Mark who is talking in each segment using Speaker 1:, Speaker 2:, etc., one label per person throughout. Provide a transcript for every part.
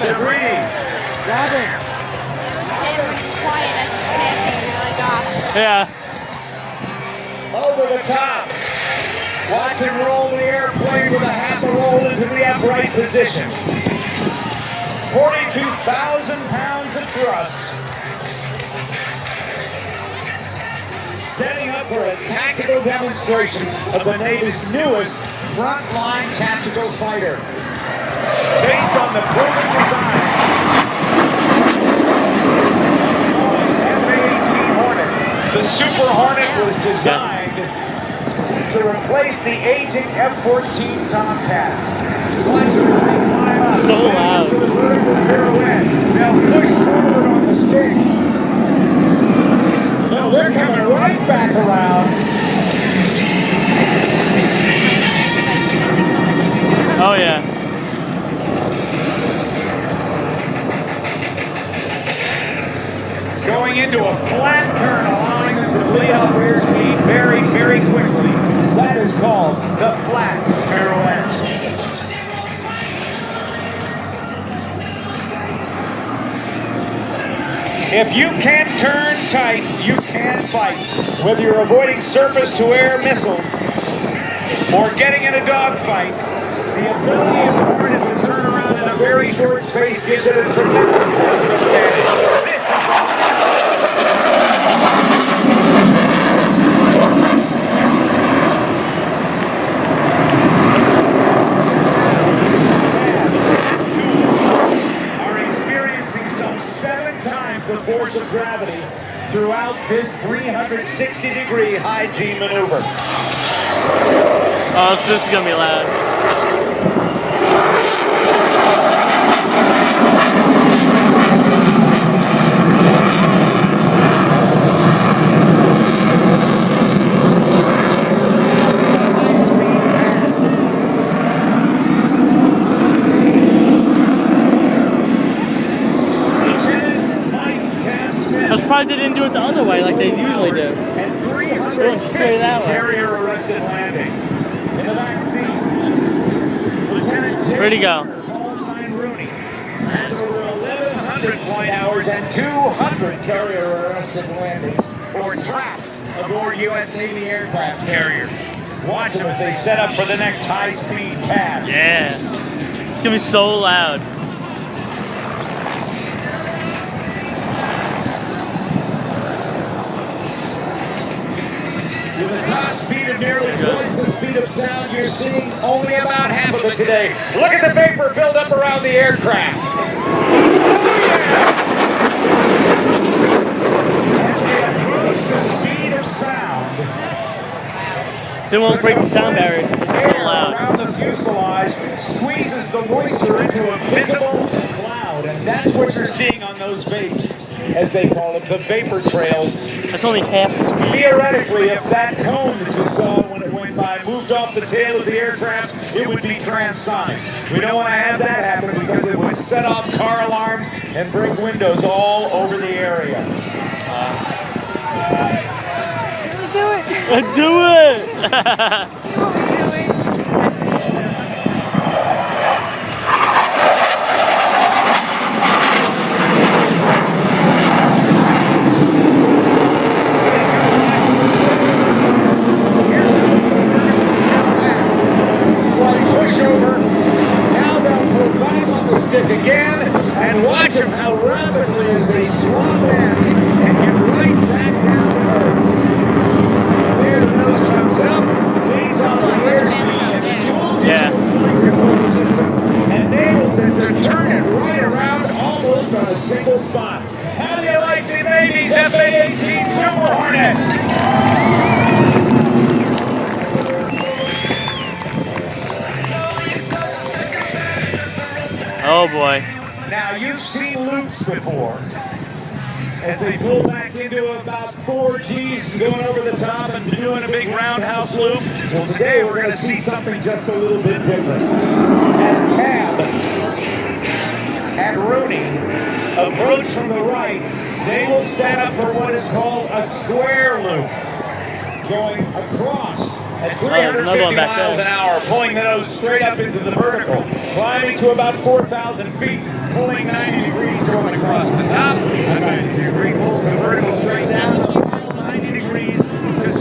Speaker 1: Degrees.
Speaker 2: Robin.
Speaker 3: Yeah.
Speaker 1: Over the top. Watch him roll the airplane with a half a roll into the upright position. 42,000 pounds of thrust. Setting up for a tactical demonstration of the Navy's newest frontline tactical fighter. Based on the proven design F-18 Hornet, the Super Hornet was designed to replace the aging F-14 Tomcats. Watch them as they climb up.
Speaker 3: So loud.
Speaker 1: To the vertical pirouette. They'll push forward on the stick. No, they're coming right back around.
Speaker 3: Oh, yeah.
Speaker 1: Going into a flat turn, allowing them to bleed off airspeed very, very quickly. That is called the flat pirouette. If you can't turn tight, you can't fight. Whether you're avoiding surface-to-air missiles or getting in a dogfight, the ability of the Hornet to turn around in a very short space gives it a tremendous tactical advantage. This is the force of gravity throughout this 360-degree high G maneuver.
Speaker 3: Oh, this is gonna be loud. I'm surprised they didn't do it the other way like they usually do.
Speaker 1: And
Speaker 3: Going straight that way.
Speaker 1: carrier arrested landing. In the back seat, Lieutenant
Speaker 3: Where'd he go?
Speaker 1: Rooney has over 1,100 flight hours and 200 carrier arrested landings or traps aboard U.S. Navy aircraft carriers. Watch them as they set up for the next high-speed pass.
Speaker 3: Yeah. It's gonna be so loud.
Speaker 1: With a top speed of nearly twice the speed of sound, you're seeing only about half of it today. Look at the vapor build up around the aircraft. As they approach the speed of sound,
Speaker 3: They won't break the sound barrier. It's so
Speaker 1: air
Speaker 3: loud.
Speaker 1: around the fuselage squeezes the moisture into a visible cloud, and that's what you're seeing on those vapes, as they call them, the vapor trails.
Speaker 3: That's only half the speed.
Speaker 1: Theoretically, if that cone that you saw when it went by moved off the tail of the aircraft, it would be transonic. We don't want to have that happen because it would set off car alarms and break windows all over the area.
Speaker 2: Do it.
Speaker 3: Do it!
Speaker 2: Do it. Let's see.
Speaker 1: Slight pushover. Now they'll put back on the stick again and watch them how rapidly as they swap ends and get right back down to earth. There the nose comes up, leads off the airspeed and the dual
Speaker 3: Yeah.
Speaker 1: flight control system enables them to turn it right around almost on a single spot. How do you like the Navy's F-18 Super Hornet?
Speaker 3: Oh boy.
Speaker 1: Now you've seen loops before. As they pull back into about 4 Gs and going over the top and doing a big roundhouse loop. Well, today we're going to see something just a little bit different. As Tab and Rooney approach from the right, they will stand up for what is called a square loop, going across at
Speaker 3: another
Speaker 1: 350
Speaker 3: one back
Speaker 1: miles
Speaker 3: there.
Speaker 1: an hour, pulling the nose straight up into the vertical, climbing to about 4,000 feet, pulling 90 degrees going across the top, a 90-degree pull to vertical straight down, the final 90 degrees.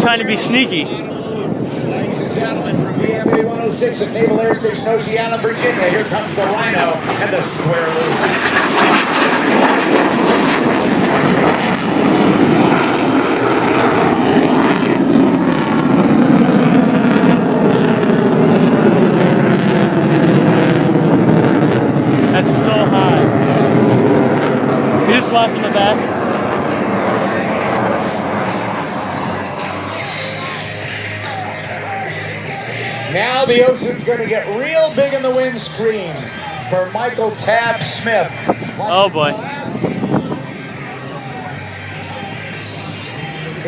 Speaker 3: Trying to be sneaky.
Speaker 1: Ladies and gentlemen, from VFA 106 at Naval Air Station Oceana, Virginia, here comes the Rhino and the square loop.
Speaker 3: That's so high. You just watch in the back.
Speaker 1: Now the ocean's going to get real big in the windscreen for Michael Tab Smith.
Speaker 3: Oh boy.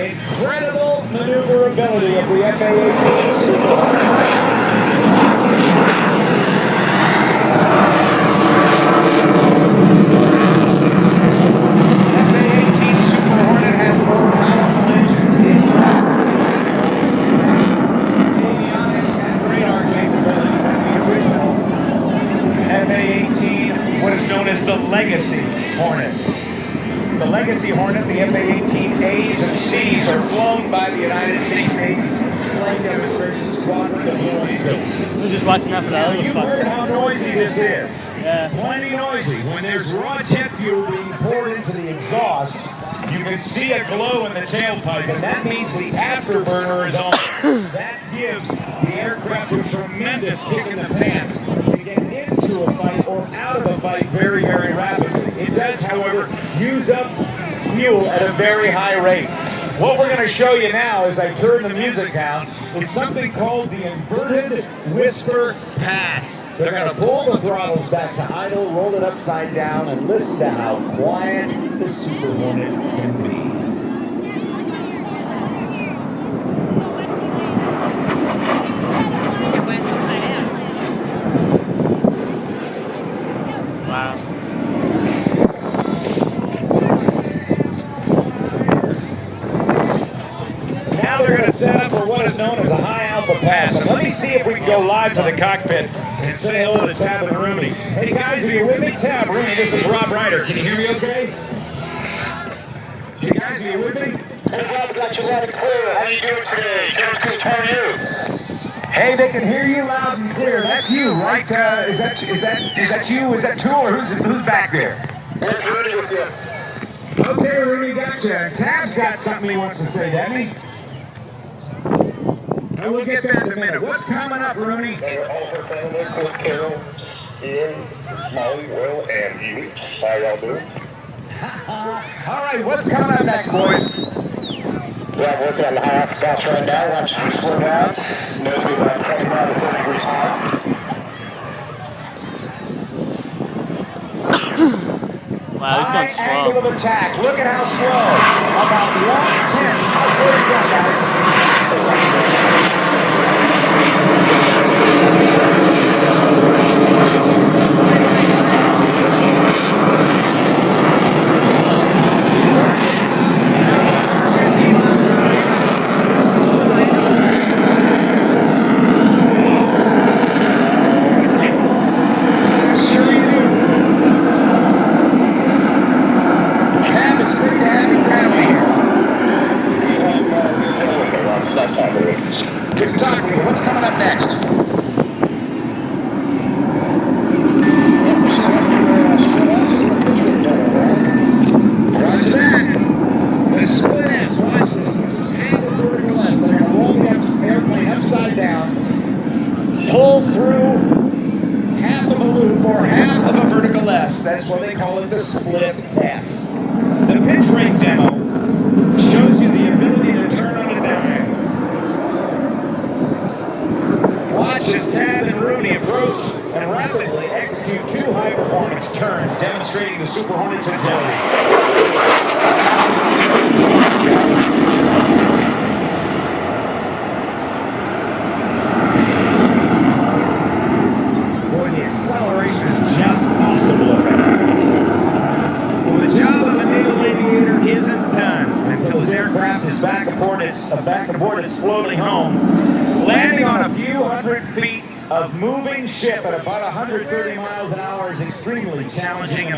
Speaker 1: Incredible maneuverability of the F-18 Super Hornet. F-18 Super Hornet has more powerful engines. It's avionics and radar capability than the original F-18, what is known as the Legacy Hornet. The Legacy Hornet, the F-18As and Cs are flown by the United States Navy's Flight Demonstration Squadron of Blue Angels.
Speaker 3: We're just watching that for that other
Speaker 1: You've
Speaker 3: fuck.
Speaker 1: heard how noisy this is.
Speaker 3: Yeah.
Speaker 1: Plenty noisy. When there's raw jet fuel being poured into the exhaust, you can see a glow in the tailpipe, and that means the afterburner is on. That gives the aircraft a tremendous kick in the pants to get into a fight or out of a fight very, very rapidly. It does, however, use up fuel at a very high rate. What we're going to show you now, as I turn the music down, is something called the inverted whisper pass. They're going to pull the throttles back to idle, roll it upside down, and listen to how quiet the Super Hornet can be.
Speaker 3: Wow.
Speaker 1: Now they're going to set up for what is known as a high alpha pass. And let me see if we can go live to the cockpit and say hello to Tab and Rooney. Hey guys, are you with me? Tab, Rooney, this is Rob Ryder. Can you hear me okay? You guys, are you with me?
Speaker 4: Hey Rob, got you loud and clear. How you doing today? How are you?
Speaker 1: Hey, they can hear you loud and clear. That's you, right? Is that you? Is that Tool, or who's back there?
Speaker 4: That's Rudy with you.
Speaker 1: Okay, Rooney, gotcha. Tab's got something he wants to say, doesn't he? And we'll get that in a minute. What's coming up, Rooney?
Speaker 4: They're all for family, Cliff Carroll, Ian, Molly, Will, and Huey. How y'all doing?
Speaker 1: All right, what's coming up next, boys?
Speaker 4: Yeah, I'm working on the high alpha pass right now. Watch you slow down. Nose to be about 25 to 30 degrees high.
Speaker 3: Wow, he's going
Speaker 1: High angle
Speaker 3: slow.
Speaker 1: of attack. Look at how slow. About 1/10. How slow you got, guys? Sure you do. Tab, it's great to have your family here.
Speaker 4: It's nice talking to you.
Speaker 1: Good to talk to you. What's coming up next? Roger that. The split S, watch this. This is half a vertical S. They're going to roll the airplane upside down, pull through half of a loop or half of a vertical S. That's what they call it, the split S. The pitch rate demo shows you the ability to turn on a dime. Watch as Tab and Rooney approach and rapidly execute two high-performance turns, demonstrating the Super Hornet's agility. Boy, the acceleration is just possible already. Well, the job of a naval aviator isn't done until his aircraft is back aboard its floating home. Landing on a few hundred feet of moving ship at about 130 miles an hour is extremely challenging and